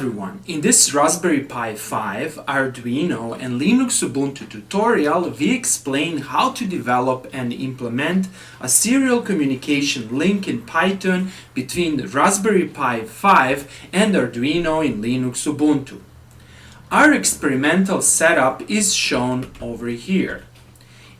everyone! In this Raspberry Pi 5, Arduino and Linux Ubuntu tutorial, we explain how to develop and implement a serial communication link in Python between the Raspberry Pi 5 and Arduino in Linux Ubuntu. Our experimental setup is shown over here.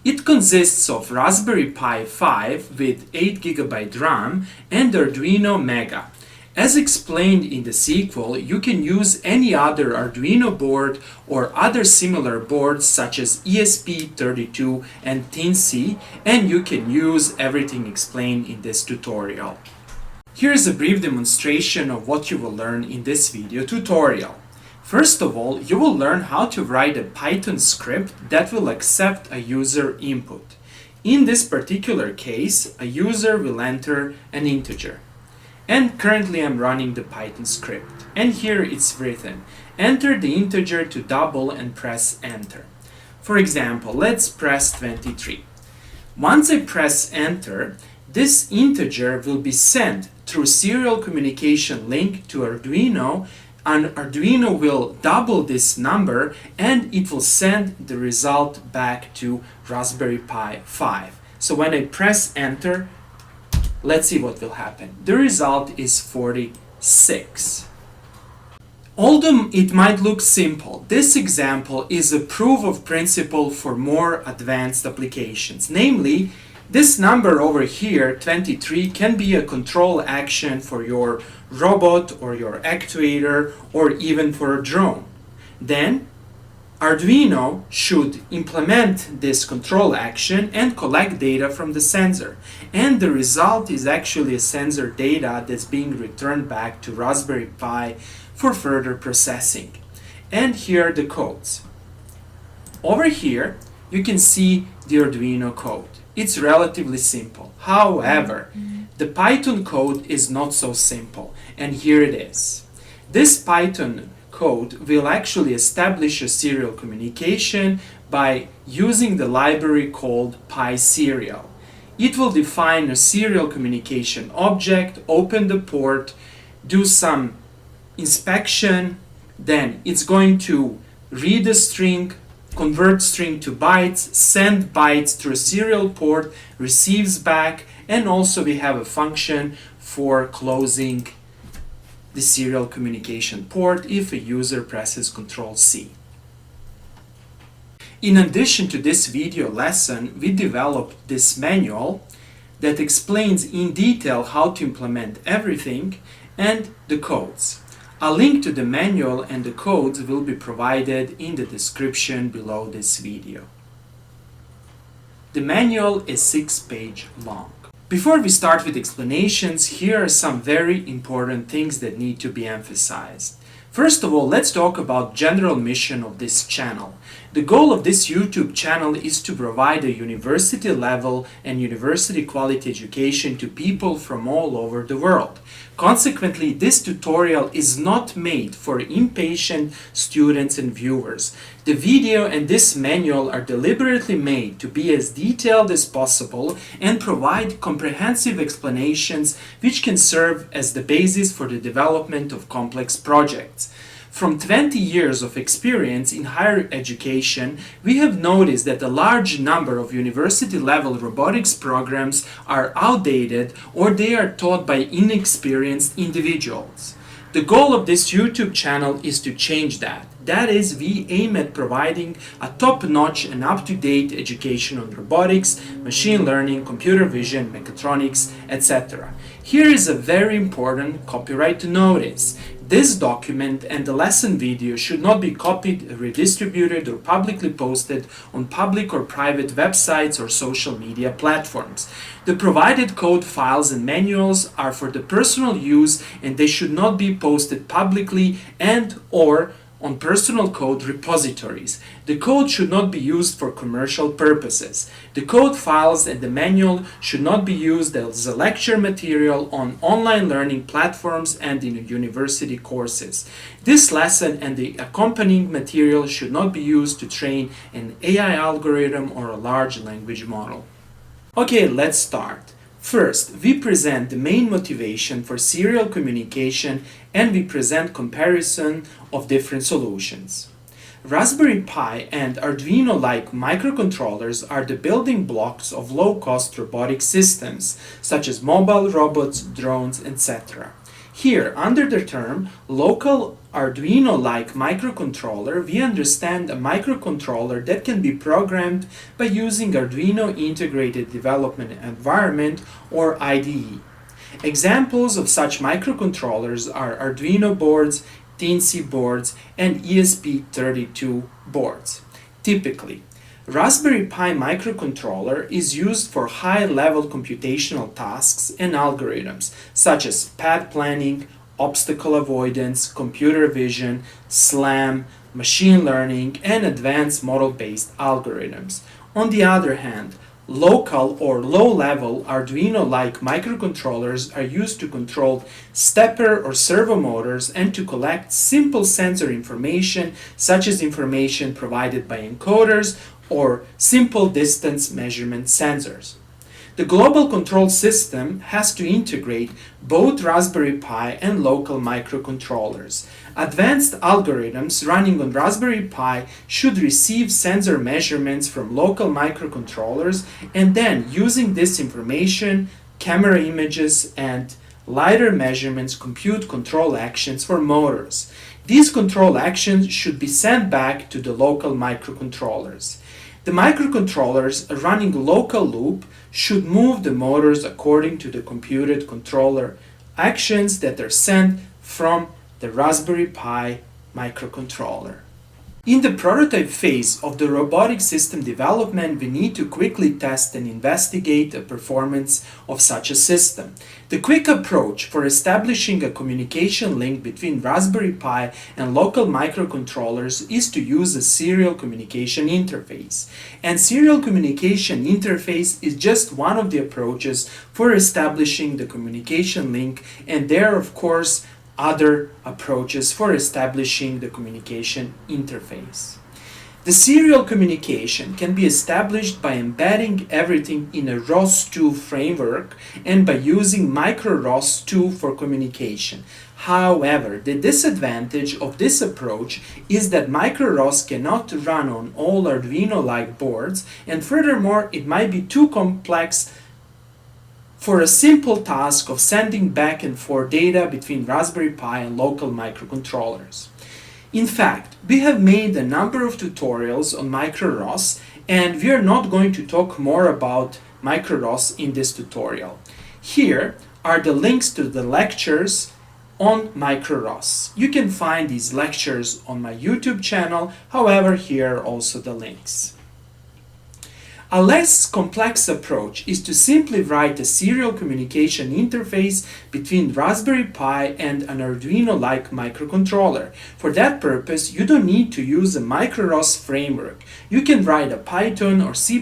It consists of Raspberry Pi 5 with 8GB RAM and Arduino Mega. As explained in the sequel, you can use any other Arduino board or other similar boards such as ESP32 and Teensy, and you can use everything explained in this tutorial. Here is a brief demonstration of what you will learn in this video tutorial. First of all, you will learn how to write a Python script that will accept a user input. In this particular case, a user will enter an integer. And currently I'm running the Python script. And here it's written, enter the integer to double and press enter. For example, let's press 23. Once I press enter, this integer will be sent through serial communication link to Arduino, and Arduino will double this number and it will send the result back to Raspberry Pi 5. So when I press enter, let's see what will happen. The result is 46. Although it might look simple, this example is a proof of principle for more advanced applications. Namely, this number over here, 23, can be a control action for your robot or your actuator or even for a drone. Then, Arduino should implement this control action and collect data from the sensor. And the result is actually a sensor data that's being returned back to Raspberry Pi for further processing. And here are the codes. Over here, you can see the Arduino code. It's relatively simple. However, the Python code is not so simple. And here it is. This Python code will actually establish a serial communication by using the library called pySerial. It will define a serial communication object, open the port, do some inspection, then it's going to read a string, convert string to bytes, send bytes through a serial port, receives back, and also we have a function for closing the serial communication port if a user presses Ctrl+C. In addition to this video lesson, we developed this manual that explains in detail how to implement everything and the codes. A link to the manual and the codes will be provided in the description below this video. The manual is 6-page long. Before we start with explanations, here are some very important things that need to be emphasized. First of all, let's talk about general mission of this channel. The goal of this YouTube channel is to provide a university level and university quality education to people from all over the world. Consequently, this tutorial is not made for impatient students and viewers. The video and this manual are deliberately made to be as detailed as possible and provide comprehensive explanations which can serve as the basis for the development of complex projects. From 20 years of experience in higher education, we have noticed that a large number of university-level robotics programs are outdated or they are taught by inexperienced individuals. The goal of this YouTube channel is to change that. That is, we aim at providing a top-notch and up-to-date education on robotics, machine learning, computer vision, mechatronics, etc. Here is a very important copyright notice. This document and the lesson video should not be copied, redistributed, or publicly posted on public or private websites or social media platforms. The provided code files and manuals are for the personal use and they should not be posted publicly and/or on personal code repositories. The code should not be used for commercial purposes. The code files and the manual should not be used as a lecture material on online learning platforms and in university courses. This lesson and the accompanying material should not be used to train an AI algorithm or a large language model. Okay, let's start. First, we present the main motivation for serial communication and we present comparison of different solutions. Raspberry Pi and Arduino-like microcontrollers are the building blocks of low-cost robotic systems, such as mobile robots, drones, etc. Here, under the term local Arduino-like microcontroller, we understand a microcontroller that can be programmed by using Arduino Integrated Development Environment or IDE. Examples of such microcontrollers are Arduino boards, Teensy boards, and ESP32 boards. Typically, Raspberry Pi microcontroller is used for high-level computational tasks and algorithms such as path planning, obstacle avoidance, computer vision, SLAM, machine learning, and advanced model-based algorithms. On the other hand, local or low-level Arduino-like microcontrollers are used to control stepper or servo motors and to collect simple sensor information such as information provided by encoders or simple distance measurement sensors. The global control system has to integrate both Raspberry Pi and local microcontrollers. Advanced algorithms running on Raspberry Pi should receive sensor measurements from local microcontrollers and then, using this information, camera images and lidar measurements compute control actions for motors. These control actions should be sent back to the local microcontrollers. The microcontrollers running local loop should move the motors according to the computed controller actions that are sent from the Raspberry Pi microcontroller. In the prototype phase of the robotic system development, we need to quickly test and investigate the performance of such a system. The quick approach for establishing a communication link between Raspberry Pi and local microcontrollers is to use a serial communication interface. And serial communication interface is just one of the approaches for establishing the communication link, and there are, of course, other approaches for establishing the communication interface. The serial communication can be established by embedding everything in a ROS2 framework and by using micro ROS2 for communication. However, the disadvantage of this approach is that micro ROS cannot run on all Arduino-like boards, and furthermore, it might be too complex for a simple task of sending back and forth data between Raspberry Pi and local microcontrollers. In fact, we have made a number of tutorials on micro-ROS, and we are not going to talk more about micro-ROS in this tutorial. Here are the links to the lectures on micro-ROS. You can find these lectures on my YouTube channel, however, here are also the links. A less complex approach is to simply write a serial communication interface between Raspberry Pi and an Arduino-like microcontroller. For that purpose, you don't need to use a micro-ROS framework. You can write a Python or C++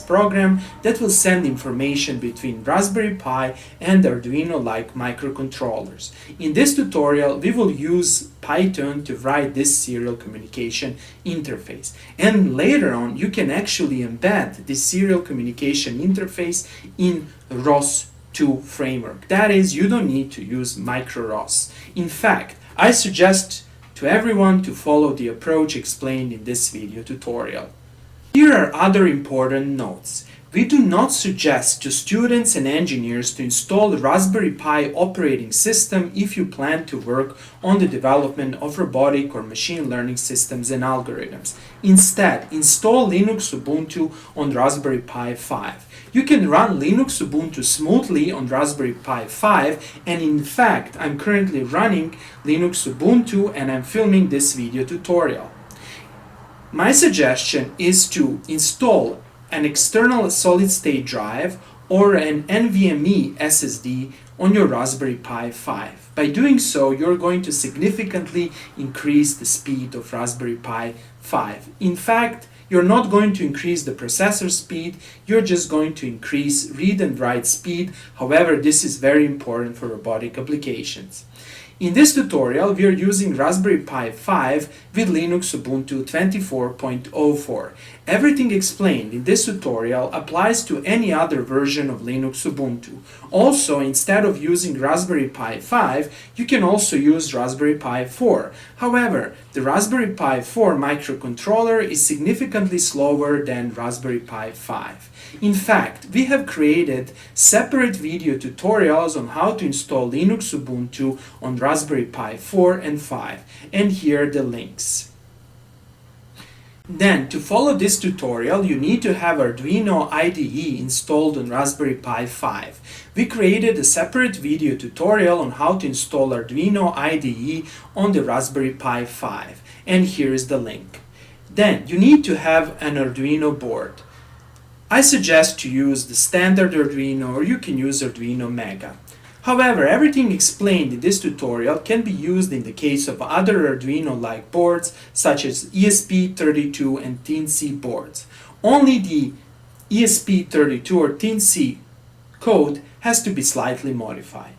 program that will send information between Raspberry Pi and Arduino-like microcontrollers. In this tutorial, we will use Python to write this serial communication interface. And later on, you can actually embed this serial communication interface in ROS2 framework. That is, you don't need to use micro-ROS. In fact, I suggest to everyone to follow the approach explained in this video tutorial. Here are other important notes. We do not suggest to students and engineers to install Raspberry Pi operating system if you plan to work on the development of robotic or machine learning systems and algorithms. Instead, install Linux Ubuntu on Raspberry Pi 5. You can run Linux Ubuntu smoothly on Raspberry Pi 5, and in fact, I'm currently running Linux Ubuntu and I'm filming this video tutorial. My suggestion is to install an external solid-state drive or an NVMe SSD on your Raspberry Pi 5. By doing so, you're going to significantly increase the speed of Raspberry Pi 5. In fact, you're not going to increase the processor speed, you're just going to increase read and write speed. However, this is very important for robotic applications. In this tutorial, we are using Raspberry Pi 5 with Linux Ubuntu 24.04. Everything explained in this tutorial applies to any other version of Linux Ubuntu. Also, instead of using Raspberry Pi 5, you can also use Raspberry Pi 4. However, the Raspberry Pi 4 microcontroller is significantly slower than Raspberry Pi 5. In fact, we have created separate video tutorials on how to install Linux Ubuntu on Raspberry Pi 4 and 5, and here are the links. Then, to follow this tutorial, you need to have Arduino IDE installed on Raspberry Pi 5. We created a separate video tutorial on how to install Arduino IDE on the Raspberry Pi 5, and here is the link. Then, you need to have an Arduino board. I suggest to use the standard Arduino, or you can use Arduino Mega. However, everything explained in this tutorial can be used in the case of other Arduino-like boards such as ESP32 and Teensy boards. Only the ESP32 or Teensy code has to be slightly modified.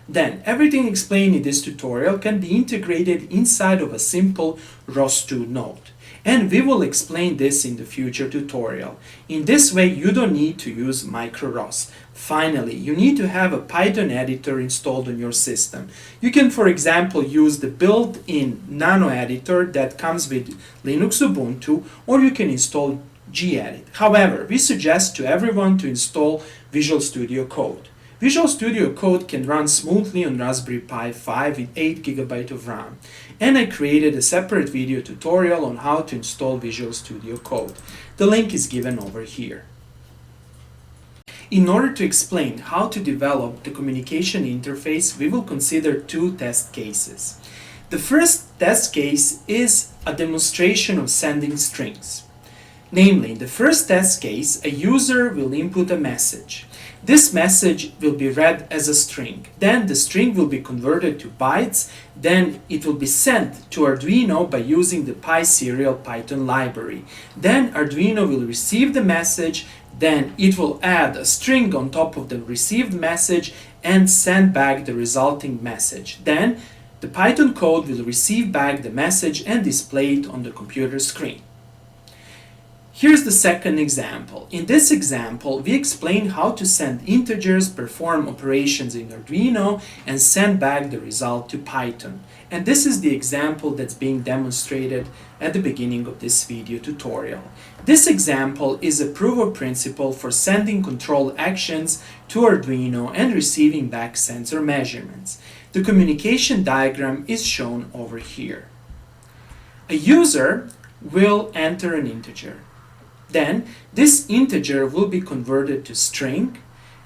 Then, everything explained in this tutorial can be integrated inside of a simple ROS2 node. And we will explain this in the future tutorial. In this way, you don't need to use microROS. Finally, you need to have a Python editor installed on your system. You can, for example, use the built-in Nano editor that comes with Linux Ubuntu, or you can install gedit. However, we suggest to everyone to install Visual Studio Code. Visual Studio Code can run smoothly on Raspberry Pi 5 with 8 GB of RAM. And I created a separate video tutorial on how to install Visual Studio Code. The link is given over here. In order to explain how to develop the communication interface, we will consider two test cases. The first test case is a demonstration of sending strings. Namely, in the first test case, a user will input a message. This message will be read as a string. Then the string will be converted to bytes. Then it will be sent to Arduino by using the pySerial Python library. Then Arduino will receive the message. Then it will add a string on top of the received message and send back the resulting message. Then the Python code will receive back the message and display it on the computer screen. Here's the second example. In this example, we explain how to send integers, perform operations in Arduino, and send back the result to Python. And this is the example that's being demonstrated at the beginning of this video tutorial. This example is a proof of principle for sending control actions to Arduino and receiving back sensor measurements. The communication diagram is shown over here. A user will enter an integer. Then this integer will be converted to string,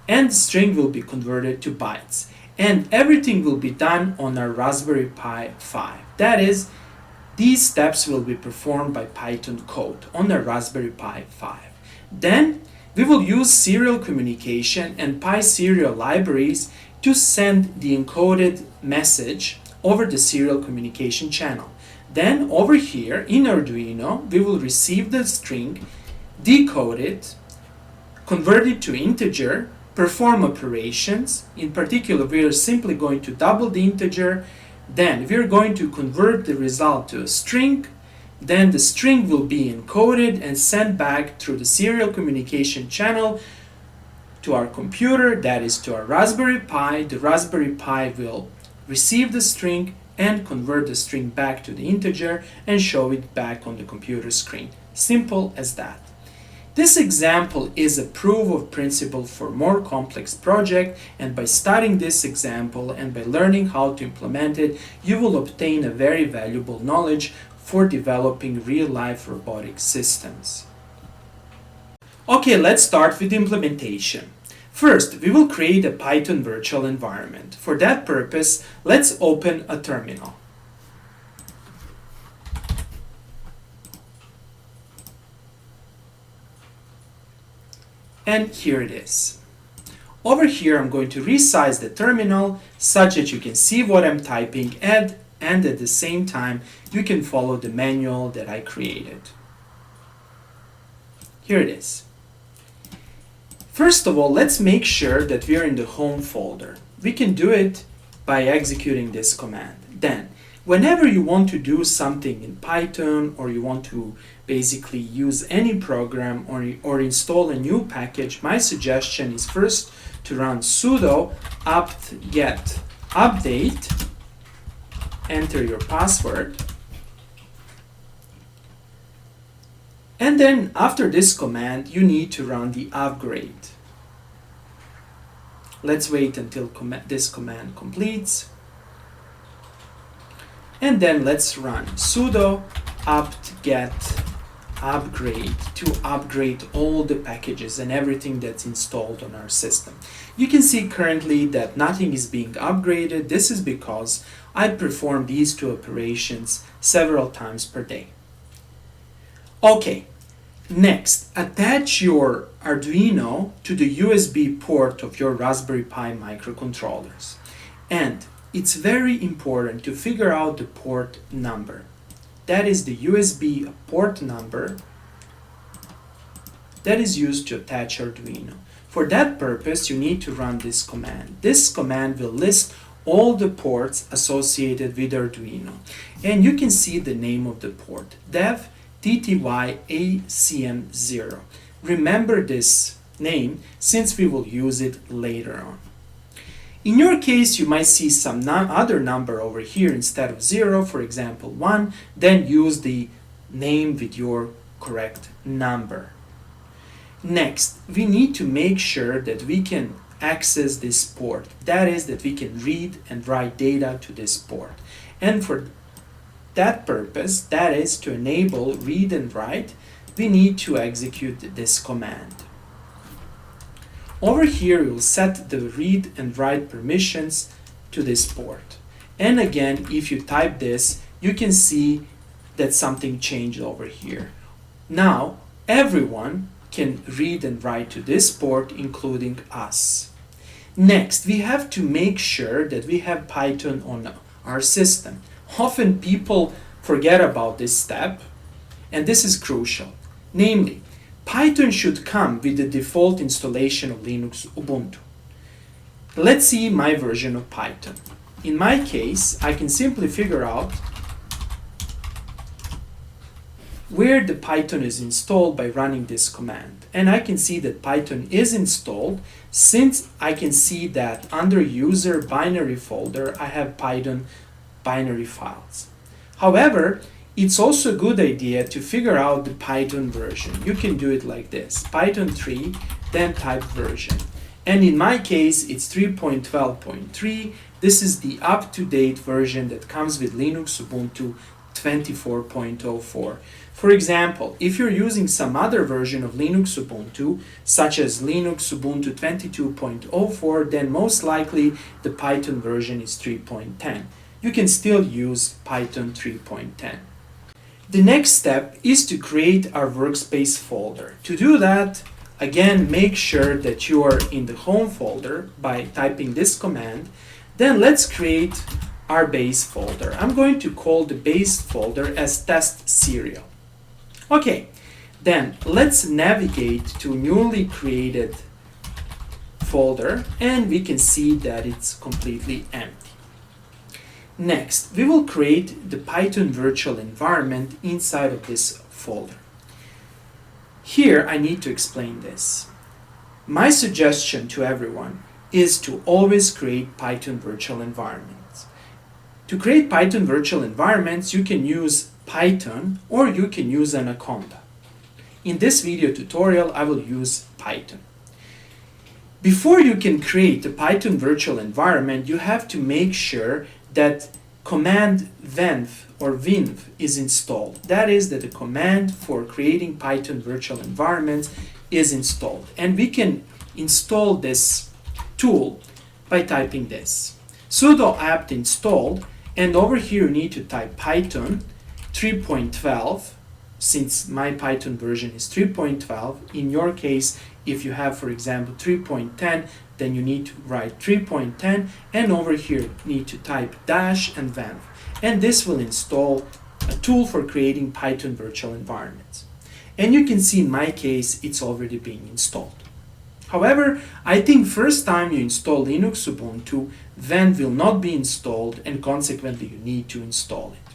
and the string will be converted to bytes. And everything will be done on our Raspberry Pi 5. That is, these steps will be performed by Python code on our Raspberry Pi 5. Then we will use serial communication and pySerial libraries to send the encoded message over the serial communication channel. Then over here in Arduino, we will receive the string, decode it, convert it to integer, perform operations. In particular, we are simply going to double the integer. Then we are going to convert the result to a string. Then the string will be encoded and sent back through the serial communication channel to our computer, that is to our Raspberry Pi. The Raspberry Pi will receive the string and convert the string back to the integer and show it back on the computer screen. Simple as that. This example is a proof of principle for more complex project, and by studying this example and by learning how to implement it, you will obtain a very valuable knowledge for developing real-life robotic systems. Okay, let's start with implementation. First, we will create a Python virtual environment. For that purpose, let's open a terminal. And here it is. Over here, I'm going to resize the terminal such that you can see what I'm typing, and at the same time, you can follow the manual that I created. Here it is. First of all, let's make sure that we are in the home folder. We can do it by executing this command. Then, whenever you want to do something in Python, or you want to basically use any program or install a new package, my suggestion is first to run sudo apt-get update, enter your password, and then after this command you need to run the upgrade. Let's wait until this command completes, and then let's run sudo apt-get upgrade to upgrade all the packages and everything that's installed on our system. You can see currently that nothing is being upgraded. This is because I perform these two operations several times per day. Okay, next, attach your Arduino to the USB port of your Raspberry Pi microcontrollers. And it's very important to figure out the port number. That is the USB port number that is used to attach Arduino. For that purpose, you need to run this command. This command will list all the ports associated with Arduino. And you can see the name of the port, dev TTY-ACM0. Remember this name since we will use it later on. In your case, you might see some other number over here instead of 0, for example 1, then use the name with your correct number. Next, we need to make sure that we can access this port. That is, that we can read and write data to this port. And for that purpose, that is to enable read and write, we need to execute this command. Over here, you'll set the read and write permissions to this port. And again, if you type this, you can see that something changed over here. Now, everyone can read and write to this port, including us. Next, we have to make sure that we have Python on our system. Often people forget about this step, and this is crucial. Namely, Python should come with the default installation of Linux Ubuntu. Let's see my version of Python. In my case, I can simply figure out where the Python is installed by running this command. And I can see that Python is installed since I can see that under user binary folder, I have Python binary files. However, it's also a good idea to figure out the Python version. You can do it like this, Python 3, then type version. And in my case, it's 3.12.3. This is the up-to-date version that comes with Linux Ubuntu 24.04. For example, if you're using some other version of Linux Ubuntu, such as Linux Ubuntu 22.04, then most likely the Python version is 3.10. You can still use Python 3.10. The next step is to create our workspace folder. To do that, again, make sure that you are in the home folder by typing this command. Then let's create our base folder. I'm going to call the base folder as test serial. Okay, then let's navigate to newly created folder, and we can see that it's completely empty. Next, we will create the Python virtual environment inside of this folder. Here, I need to explain this. My suggestion to everyone is to always create Python virtual environments. To create Python virtual environments, you can use Python or you can use Anaconda. In this video tutorial, I will use Python. Before you can create a Python virtual environment, you have to make sure that command venv or vinv is installed. That is, that the command for creating Python virtual environments is installed. And we can install this tool by typing this. Sudo apt installed, and over here you need to type Python 3.12, since my Python version is 3.12. In your case, if you have, for example, 3.10, then you need to write 3.10, and over here you need to type dash and venv. And this will install a tool for creating Python virtual environments. And you can see in my case, it's already being installed. However, I think first time you install Linux Ubuntu, then will not be installed and consequently you need to install it.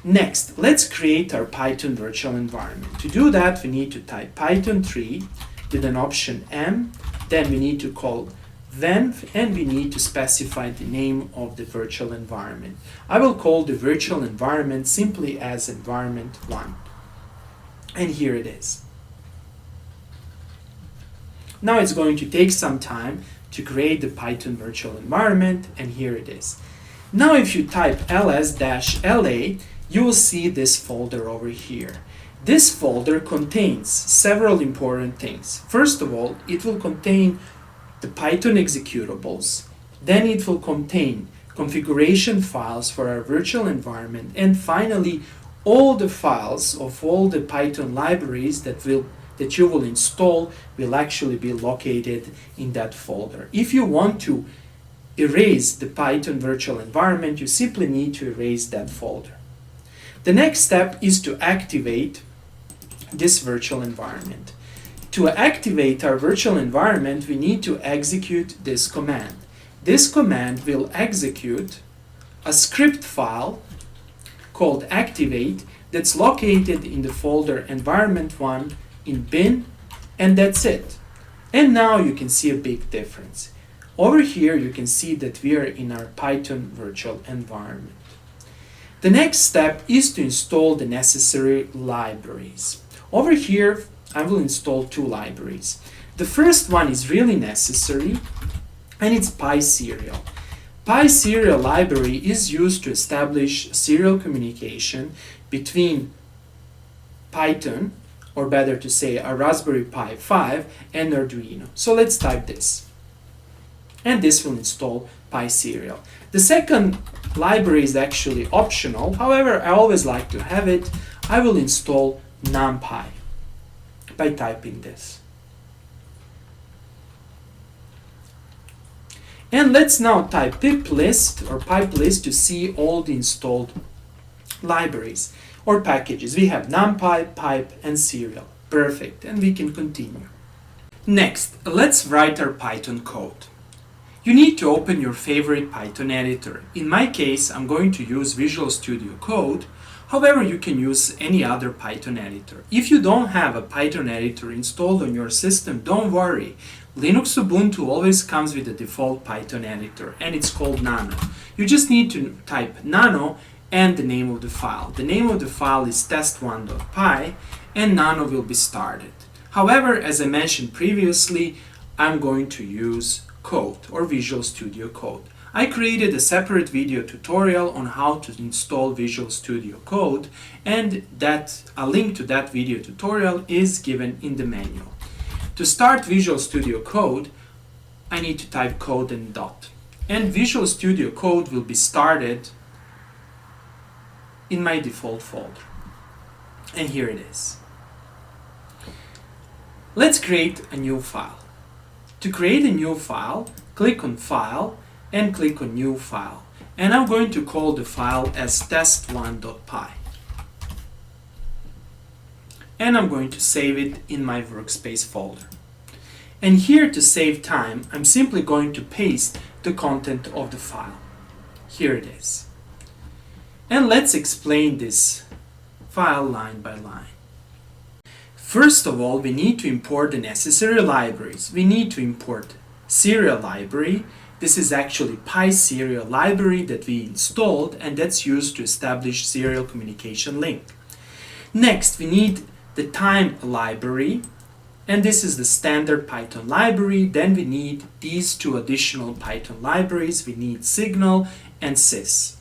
Next, let's create our Python virtual environment. To do that, we need to type Python 3 with an option M, then we need to call venv, and we need to specify the name of the virtual environment. I will call the virtual environment simply as environment 1. And here it is. Now it's going to take some time to create the Python virtual environment, and here it is. Now if you type ls-la, you will see this folder over here. This folder contains several important things. First of all, it will contain the Python executables, then it will contain configuration files for our virtual environment, and finally all the files of all the Python libraries that you will install will actually be located in that folder. If you want to erase the Python virtual environment, you simply need to erase that folder. The next step is to activate this virtual environment. To activate our virtual environment, we need to execute this command. This command will execute a script file called activate that's located in the folder environment1 in bin, and that's it. And now you can see a big difference. Over here you can see that we are in our Python virtual environment. The next step is to install the necessary libraries. Over here I will install 2 libraries. The first one is really necessary, and it's pySerial. pySerial library is used to establish serial communication between Python, or better to say a Raspberry Pi 5, and Arduino. So let's type this. And this will install pySerial. The second library is actually optional. However, I always like to have it. I will install NumPy by typing this. And let's now type piplist or pipelist to see all the installed libraries or packages. We have NumPy, pipe, and serial. Perfect, and we can continue. Next, let's write our Python code. You need to open your favorite Python editor. In my case, I'm going to use Visual Studio Code. However, you can use any other Python editor. If you don't have a Python editor installed on your system, don't worry. Linux Ubuntu always comes with a default Python editor, and it's called Nano. You just need to type nano and the name of the file. The name of the file is test1.py, and Nano will be started. However, as I mentioned previously, I'm going to use Code or Visual Studio Code. I created a separate video tutorial on how to install Visual Studio Code, and a link to that video tutorial is given in the manual. To start Visual Studio Code, I need to type code and dot. And Visual Studio Code will be started in my default folder. And here it is. Let's create a new file. To create a new file, click on File and click on New File. And I'm going to call the file as test1.py. And I'm going to save it in my workspace folder. And here, to save time, I'm simply going to paste the content of the file. Here it is. And let's explain this file line by line. First of all, we need to import the necessary libraries. We need to import serial library. This is actually pySerial library that we installed, and that's used to establish serial communication link. Next, we need the time library, and this is the standard Python library. Then we need these 2 additional Python libraries. We need signal and sys.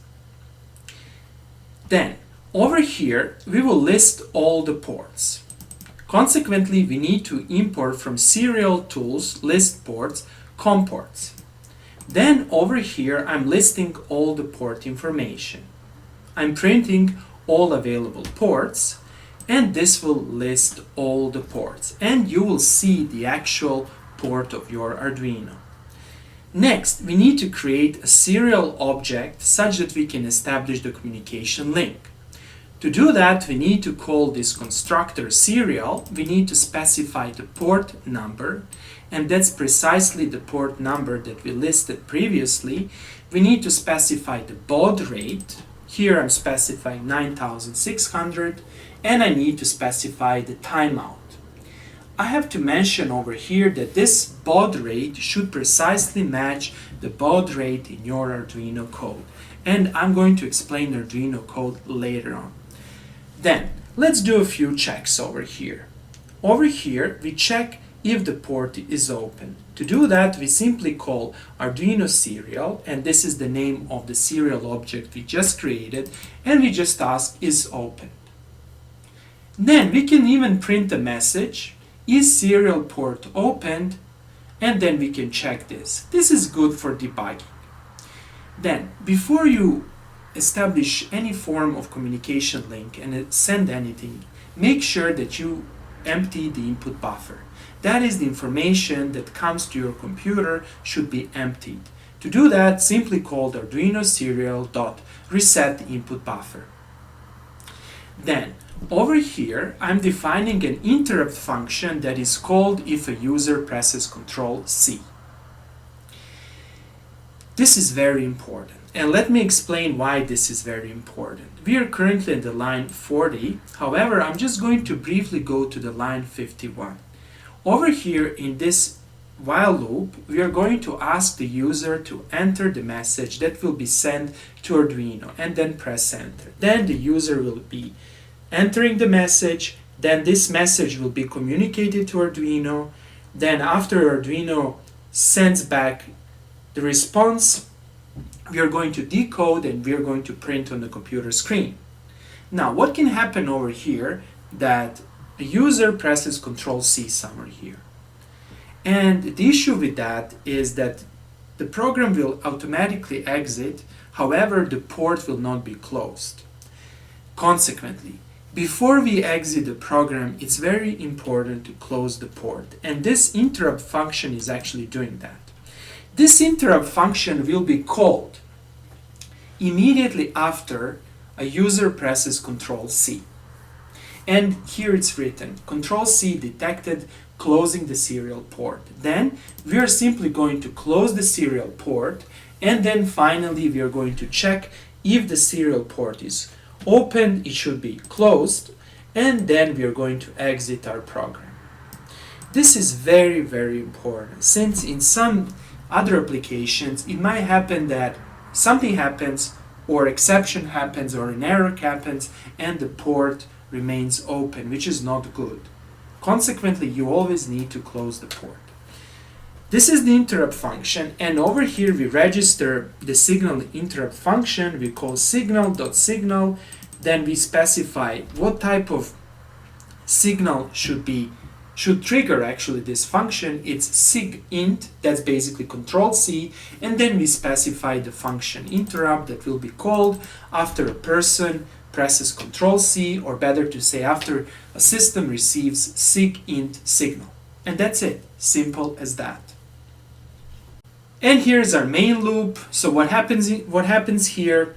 Then, over here, we will list all the ports. Consequently, we need to import from serial tools list ports COM ports. Then over here, I'm listing all the port information. I'm printing all available ports, and this will list all the ports, and you will see the actual port of your Arduino. Next, we need to create a serial object such that we can establish the communication link. To do that, we need to call this constructor serial. We need to specify the port number, and that's precisely the port number that we listed previously. We need to specify the baud rate. Here I'm specifying 9600, and I need to specify the timeout. I have to mention over here that this baud rate should precisely match the baud rate in your Arduino code. And I'm going to explain Arduino code later on. Then, let's do a few checks over here. Over here, we check if the port is open. To do that, we simply call Arduino serial, and this is the name of the serial object we just created, and we just ask is open. Then we can even print a message, is serial port opened, and then we can check this. This is good for debugging. Then, before you establish any form of communication link and send anything, make sure that you empty the input buffer. That is, the information that comes to your computer should be emptied. To do that, simply call Arduino serial.reset the input buffer. Then, over here, I'm defining an interrupt function that is called if a user presses Ctrl+C. This is very important, and let me explain why this is very important. We are currently at the line 40, however, I'm just going to briefly go to the line 51. Over here in this while loop, we are going to ask the user to enter the message that will be sent to Arduino and then press enter. Then the user will be entering the message, then this message will be communicated to Arduino, then after Arduino sends back the response, we are going to decode and we are going to print on the computer screen. Now, what can happen over here that a user presses Ctrl+C somewhere here? And the issue with that is that the program will automatically exit, however, the port will not be closed. Consequently, before we exit the program, it's very important to close the port, and this interrupt function is actually doing that. This interrupt function will be called immediately after a user presses Ctrl+C. And here it's written, Ctrl+C detected closing the serial port. Then we are simply going to close the serial port, and then finally we are going to check if the serial port is open, it should be closed, and then we are going to exit our program. This is very, very important, since in some other applications, it might happen that something happens, or exception happens, or an error happens, and the port remains open, which is not good. Consequently, you always need to close the port. This is the interrupt function, and over here we register the signal interrupt function. We call signal.signal, then we specify what type of signal should trigger actually this function. It's sigint, that's basically Ctrl+C, and then we specify the function interrupt that will be called after a person presses Ctrl+C, or better to say after a system receives sigint signal. And that's it, simple as that. And here's our main loop. So what happens here,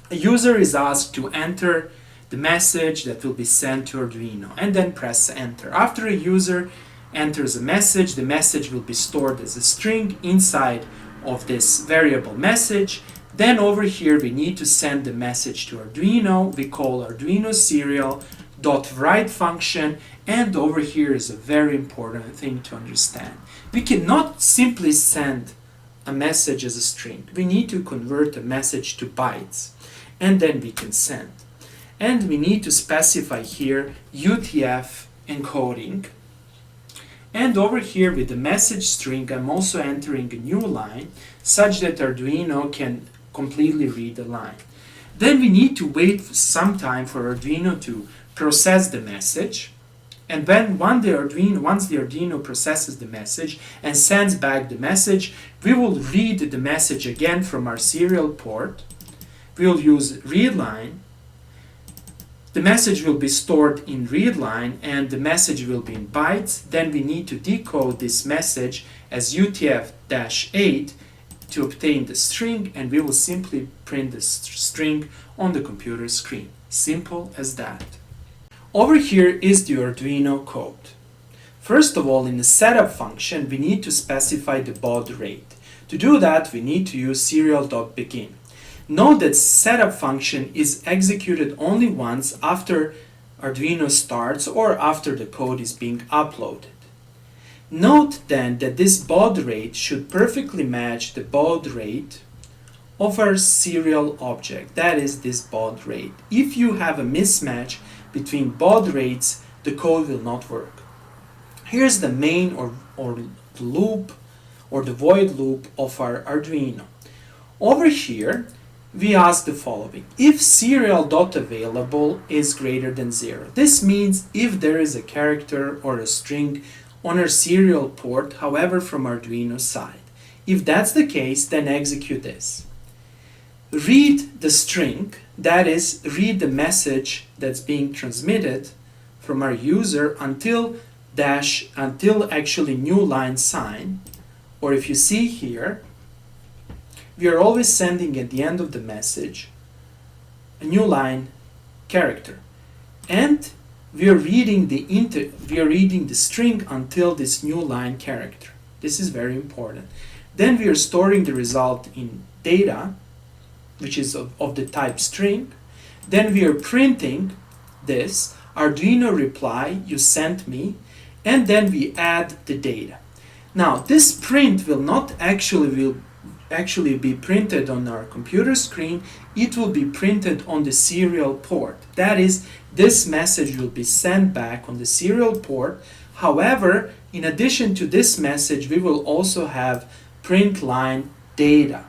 a user is asked to enter the message that will be sent to Arduino, and then press enter. After a user enters a message, the message will be stored as a string inside of this variable message. Then over here we need to send the message to Arduino. We call Arduino serial.write function, and over here is a very important thing to understand. We cannot simply send a message as a string. We need to convert a message to bytes, and then we can send. And we need to specify here UTF encoding. And over here with the message string, I'm also entering a new line such that Arduino can completely read the line. Then we need to wait some time for Arduino to process the message. And then once the Arduino processes the message and sends back the message, we will read the message again from our serial port. We will use readline. The message will be stored in readline, and the message will be in bytes. Then we need to decode this message as UTF-8 to obtain the string, and we will simply print the string on the computer screen. Simple as that. Over here is the Arduino code. First of all, in the setup function, we need to specify the baud rate. To do that, we need to use serial.begin. Note that setup function is executed only once after Arduino starts or after the code is being uploaded. Note then that this baud rate should perfectly match the baud rate of our serial object, that is this baud rate. If you have a mismatch between baud rates, the code will not work. Here's the main or the loop or the void loop of our Arduino. Over here, we ask the following: if serial.available is greater than 0. This means if there is a character or a string on our serial port, however from Arduino side. If that's the case, then execute this. Read the string, that is, read the message that's being transmitted from our user until actually new line sign, or if you see here, we are always sending at the end of the message a new line character, and we are reading the string until this new line character. This is very important. Then we are storing the result in data, which is of the type string. Then we are printing this Arduino reply you sent me, and then we add the data. Now this print will not actually be printed on our computer screen. It will be printed on the serial port. That is, this message will be sent back on the serial port. However, in addition to this message, we will also have print line data.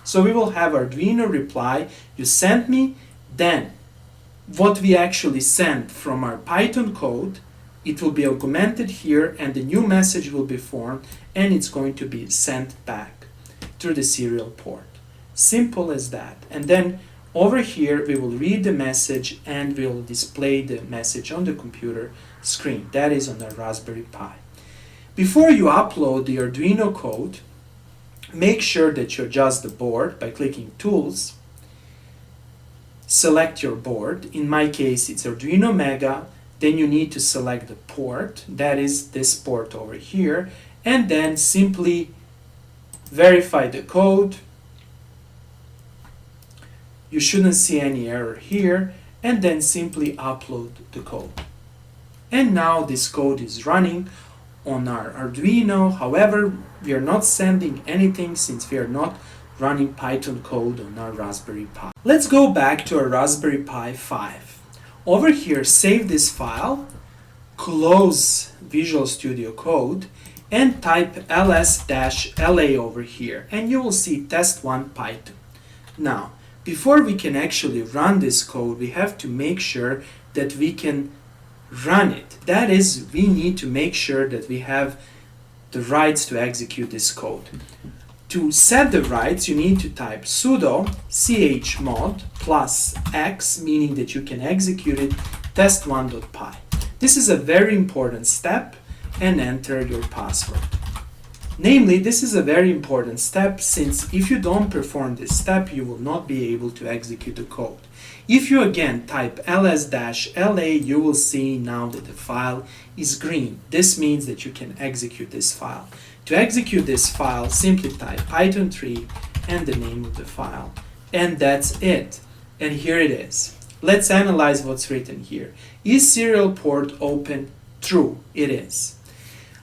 So we will have Arduino reply, you sent me, then what we actually sent from our Python code, it will be augmented here, and the new message will be formed, and it's going to be sent back through the serial port. Simple as that. And then over here we will read the message and we will display the message on the computer screen. That is on the Raspberry Pi. Before you upload the Arduino code, make sure that you adjust the board by clicking Tools, select your board. In my case it's Arduino Mega. Then you need to select the port, that is this port over here, and then simply verify the code. You shouldn't see any error here, and then simply upload the code. And now this code is running on our Arduino. However, we are not sending anything since we are not running Python code on our Raspberry Pi. Let's go back to our Raspberry Pi 5. Over here, save this file, close Visual Studio Code, and type ls-la over here, and you will see test1 Python. Now, before we can actually run this code, we have to make sure that we can run it. That is, we need to make sure that we have the rights to execute this code. To set the rights, you need to type sudo chmod +x, meaning that you can execute it, test1.py. This is a very important step, and enter your password. Namely, this is a very important step, since if you don't perform this step, you will not be able to execute the code. If you again type ls-la, you will see now that the file is green. This means that you can execute this file. To execute this file, simply type python3 and the name of the file. And that's it. And here it is. Let's analyze what's written here. Is serial port open? True, it is.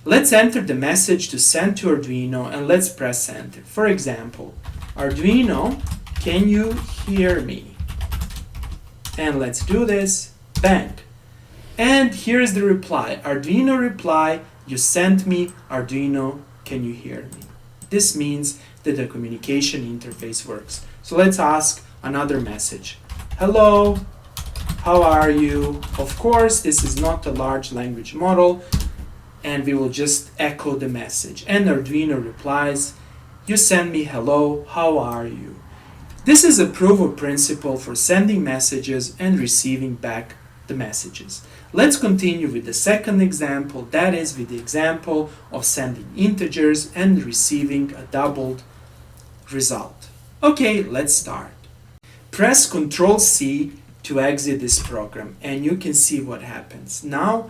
Let's enter the message to send to Arduino, and let's press enter. For example, Arduino, can you hear me? And let's do this. Bang. And here's the reply. Arduino reply, you sent me. Arduino, can you hear me? This means that the communication interface works. So let's ask another message. Hello, how are you? Of course, this is not a large language model, and we will just echo the message. And Arduino replies, you send me hello, how are you? This is a proof of principle for sending messages and receiving back the messages. Let's continue with the second example, that is with the example of sending integers and receiving a doubled result. Okay, let's start. Press Ctrl C to exit this program and you can see what happens. Now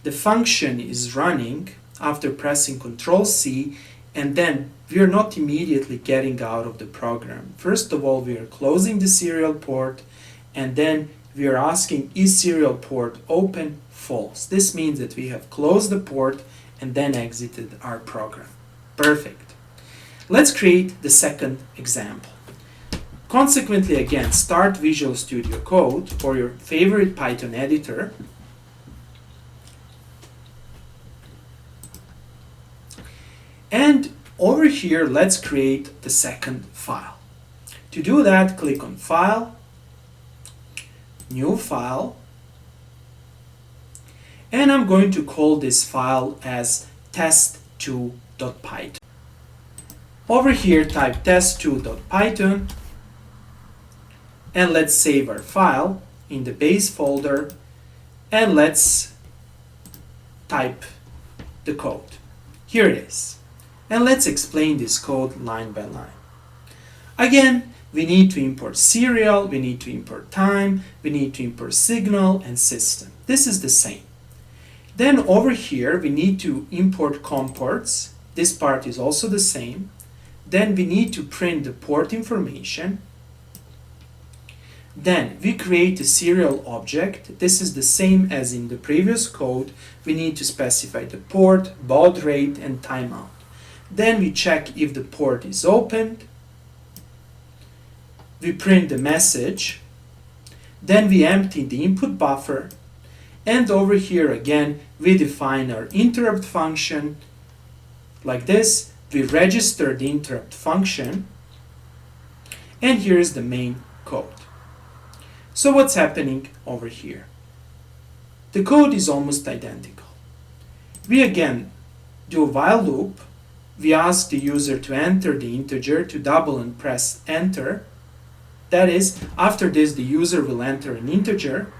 the function is running after pressing Ctrl C, and then we are not immediately getting out of the program. First of all, we are closing the serial port, and then we are asking, is serial port open? False. This means that we have closed the port and then exited our program. Perfect. Let's create the second example. Consequently, again, start Visual Studio Code or your favorite Python editor. And over here, let's create the second file. To do that, click on File, New File, and I'm going to call this file as test2.python. Over here, type test2.python, and let's save our file in the base folder, and let's type the code. Here it is. And let's explain this code line by line. Again, we need to import serial, we need to import time, we need to import signal and system. This is the same. Then over here, we need to import COM ports. This part is also the same. Then we need to print the port information. Then we create a serial object. This is the same as in the previous code. We need to specify the port, baud rate, and timeout. Then we check if the port is opened. We print the message. Then we empty the input buffer. And over here again, we define our interrupt function like this. We register the interrupt function. And here is the main code. So what's happening over here? The code is almost identical. We again do a while loop. We ask the user to enter the integer, to double and press enter. That is, after this the user will enter an integer.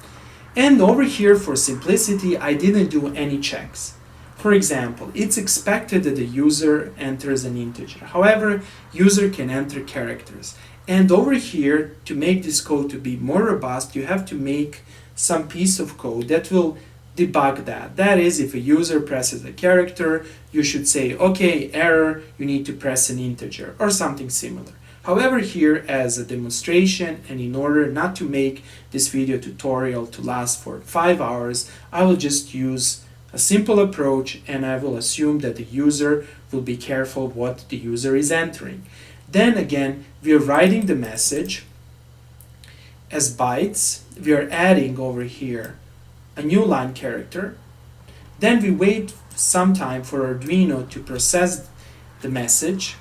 And over here, for simplicity, I didn't do any checks. For example, it's expected that the user enters an integer. However, user can enter characters. And over here, to make this code to be more robust, you have to make some piece of code that will debug that. That is, if a user presses a character, you should say, okay, error, you need to press an integer, or something similar. However, here as a demonstration, and in order not to make this video tutorial to last for 5 hours, I will just use a simple approach, and I will assume that the user will be careful what the user is entering. Then again, we are writing the message as bytes. We are adding over here a new line character. Then we wait some time for Arduino to process the message.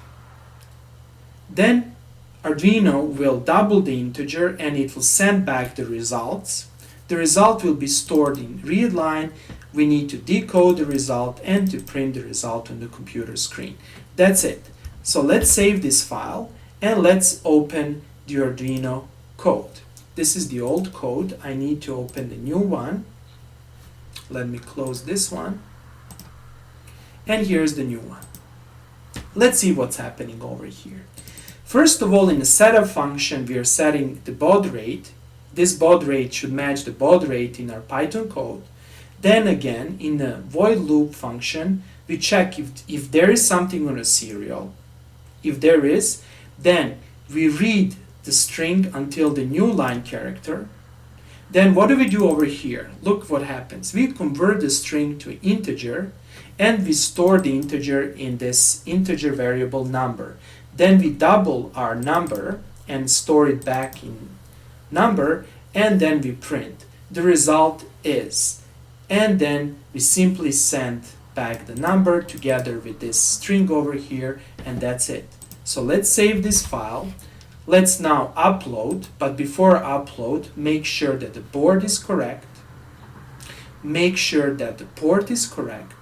Then Arduino will double the integer and it will send back the results. The result will be stored in read line. We need to decode the result and to print the result on the computer screen. That's it. So let's save this file and let's open the Arduino code. This is the old code. I need to open the new one. Let me close this one. And here's the new one. Let's see what's happening over here. First of all, in the setup function, we are setting the baud rate. This baud rate should match the baud rate in our Python code. Then again, in the void loop function, we check if there is something on a serial. If there is, then we read the string until the new line character. Then what do we do over here? Look what happens. We convert the string to integer and we store the integer in this integer variable number. Then we double our number and store it back in number, and then we print. The result is, and then we simply send back the number together with this string over here, and that's it. So let's save this file. Let's now upload, but before upload, make sure that the board is correct. Make sure that the port is correct.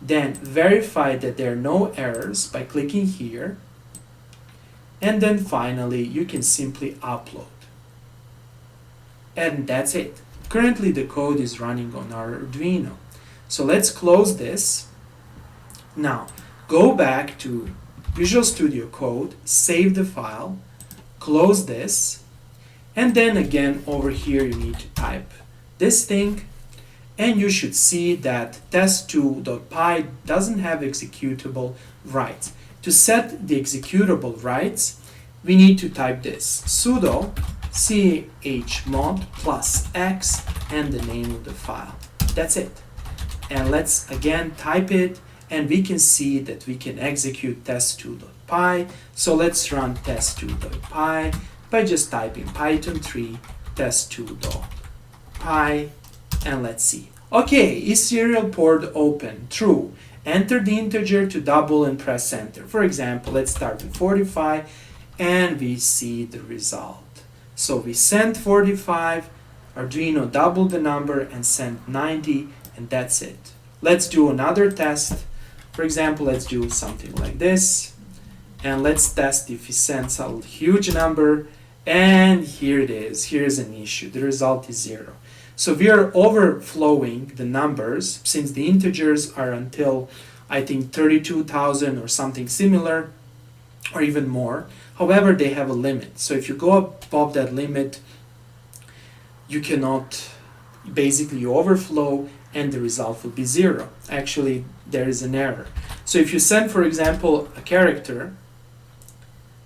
Then verify that there are no errors by clicking here. And then finally, you can simply upload. And that's it. Currently, the code is running on our Arduino. So let's close this. Now, go back to Visual Studio Code, save the file, close this, and then again over here you need to type this thing, and you should see that test2.py doesn't have executable rights. To set the executable rights, we need to type this: sudo chmod plus x and the name of the file. That's it. And let's again type it, and we can see that we can execute test2.py. So let's run test2.py by just typing python 3 test2.py, and let's see. Okay, is serial port open? True. Enter the integer to double and press enter. For example, let's start with 45 and we see the result. So we sent 45, Arduino doubled the number and sent 90, and that's it. Let's do another test. For example, let's do something like this, and let's test if he sends a huge number, and here it is. Here's an issue. The result is 0. So we are overflowing the numbers, since the integers are until, I think, 32,000 or something similar, or even more. However, they have a limit. So if you go above that limit, you cannot, basically you overflow, and the result will be 0. Actually, there is an error. So if you send, for example, a character,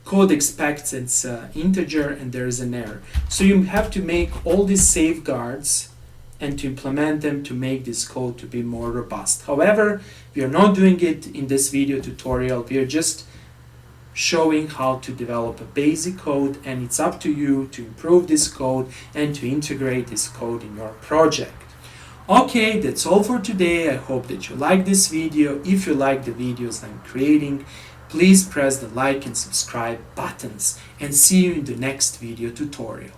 code expects its integer, and there is an error. So you have to make all these safeguards and to implement them to make this code to be more robust. However, we are not doing it in this video tutorial. We are just showing how to develop a basic code, and it's up to you to improve this code and to integrate this code in your project. Okay, that's all for today. I hope that you like this video. If you like the videos I'm creating, please press the like and subscribe buttons, and see you in the next video tutorial.